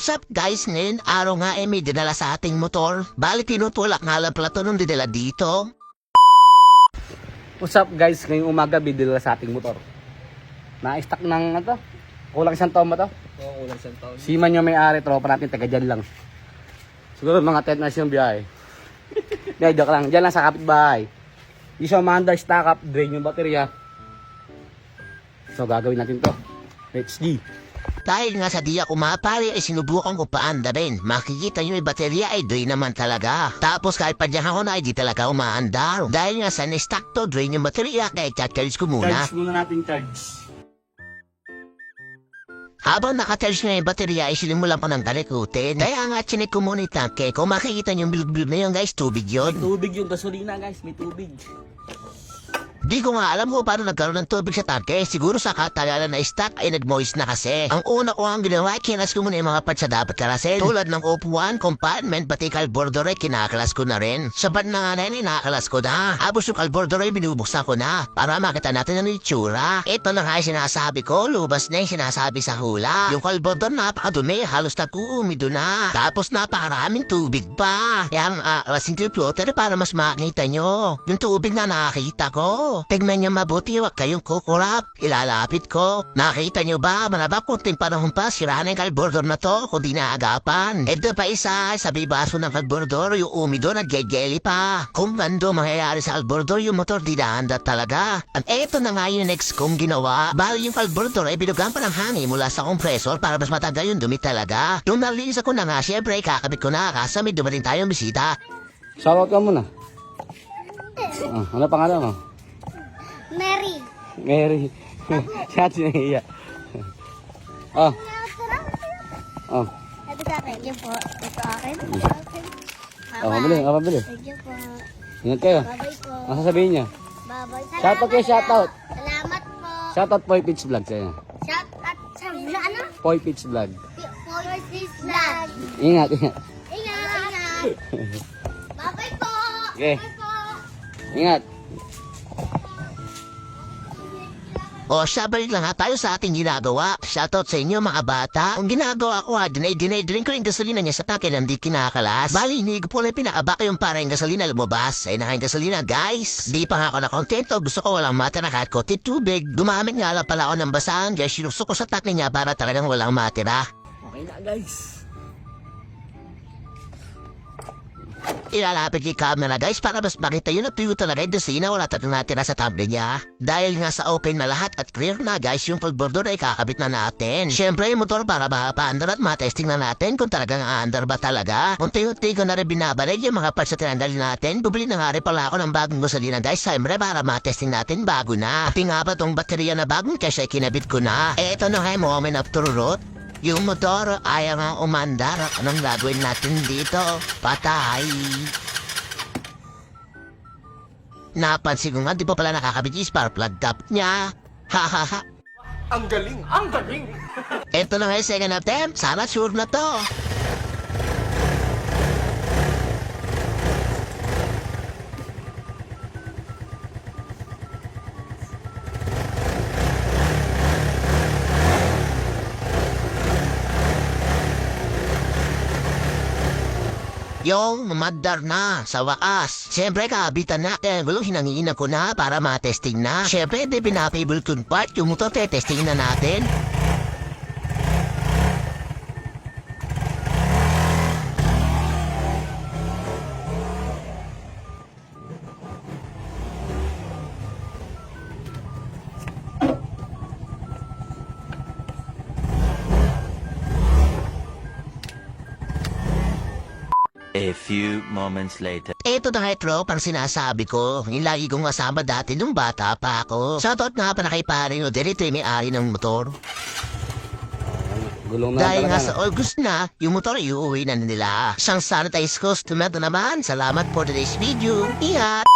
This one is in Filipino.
What's up guys? Ngayon araw nga may dinala sa ating motor. Bali tinutulak nga lang pala ito nung dinala dito. What's up guys? Ngayong umaga bidila sa ating motor. Na-stack ng ano? Kulang isang taon ba to? Oo, kulang isang taon. Siman yung may-ari, tropa natin, taga dyan lang. Siguro mga 10 na yung biyahe. Hindi, joke lang. Dyan lang sa kapitbahay. Hindi siya umanda, stack up, drain yung baterya. So gagawin natin to. Let's go. Dahil nga sa di ako mapari ay sinubukan ko paanda rin. Makikita nyo yung baterya ay drain naman talaga. Tapos kahit padyahan ko na ay di talaga umaandar. Dahil nga sa na-stack to drain yung baterya kaya charge ko muna. Charge muna natin, charge. Habang nakacharge na yung baterya ay sinimulan ko ng talikutin. Kaya nga chinik ko muna yung tanke. Kung makikita nyo yung bilog-bilog na yun guys, tubig yun. Tubig yung gasolina guys, may tubig. Di ko nga alam kung paano nagkaroon ng tubig sa tanke. Siguro sa katagalan na stack ay nag-moist na kasi. Ang una ko ang ginawa, kinas ko muna yung mga parts na dapat kalasin. Tulad ng upuan, compartment, pati carburetor ay kinakalas ko na rin. Sabat na nga na yun, inakalas ko na. Tapos yung carburetor ay binubuksan ko na para makita natin ang itsura. Ito na nga yung sinasabi ko, lubas na yung sinasabi sa hula. Yung carburetor napakadumi, halos nag-uumido na. Tapos napakaraming tubig pa. Kaya ang aalasin ko yung floater para mas makita nyo. Yung tubig na nakakita ko. Tignan nyo mabuti, huwag kayong kukurap. Ilalapit ko. Nakita nyo ba? Malabak kunting panahon pa, sira na yung carburetor na to kung di naagapan. Ito pa isa, sabi baso ng carburetor, yung umido nag-geli pa. Kung bando mangyayari sa carburetor, yung motor di naanda talaga. At eto na nga yung next kong ginawa. Bali yung carburetor ay binugan pa ng hangin mula sa compressor para mas matagal yung dumi talaga. Nung nalinis ako na nga, syempre kakabit ko na kasi may dumating tayong bisita. Shoutout ka muna. Ano pangalan mo? Mary. Mary. Siya si Naiya. Oh. Oh. Ito sa akin. Thank you po. Ito akin. Ito akin. Oh, mabili, mabili. Thank you po. Ingat kayo. Bye-bye po. Ano sasabihin niya? Bye-bye. Shoutout kayo, shoutout. Salamat po. Shoutout Poy Pitch Vlog sa'yo. Shoutout sa ano? Poy Pitch Vlog. For this vlog. Ingat, ingat. Ingat. Bye-bye po. Okay. Bye po. Ingat. O siya, balik lang nga tayo sa ating ginagawa. Shoutout sa inyo mga bata. Ang ginagawa ko ha, dinay ko yung gasolina niya sa tanke na hindi kinakalas. Bali, hindi ko po lang pinakabak yung para yung gasolina lumabas. Ay nakain gasolina guys. Di pa nga ako nakontento. Gusto ko walang matira kahit konti tubig. Gumamit nga lang pala ako ng basahan. Kaya sinukso ko sa tanke niya para talagang walang matira. Okay na guys. Ilalapit yung camera guys para mas makita yun at tuyo talaga yung dosina wala talagang natira sa tablet niya. Dahil nga sa open na lahat at clear na guys yung carburetor ay kakabit na natin. Siyempre yung motor para mapa-under at matesting na natin kung talagang a-under ba talaga. Unti-unti ko na rin binabalik yung mga parts na tinandali natin. Bubili na nga rin pala ako ng bagong gasolina guys siyempre para matesting natin bago na. Pati nga ba tong baterya na bagong cash ay kinabit ko na. Eto na nga yung moment of truth. Yung motor ayaw nga umandar. Anong gagawin natin dito? Patay. Napansin ko nga, di pa pala nakakabit yung spark plug top niya. Hahaha. Ang galing! Ang galing! Ito na nga yung second attempt. Sana sure na to. Yung mamadar na sa wakas. Siyempre kaabitan na kaya gulong hinangiin ko na para matesting na. Siyempre di pinapable kun part yung motor testing na natin. A few moments later. Ito na nga tropa ang sinasabi ko. Yung lagi kong kasama dati nung bata pa ako. Shoutout nga pa na kay pare no, dito yung may-ari ng motor. Gulong na Dahil nga talaga. sa August na, yung motor iuwi na nila. Siyang sanitize customer na naman. Salamat for today's video. Ingat!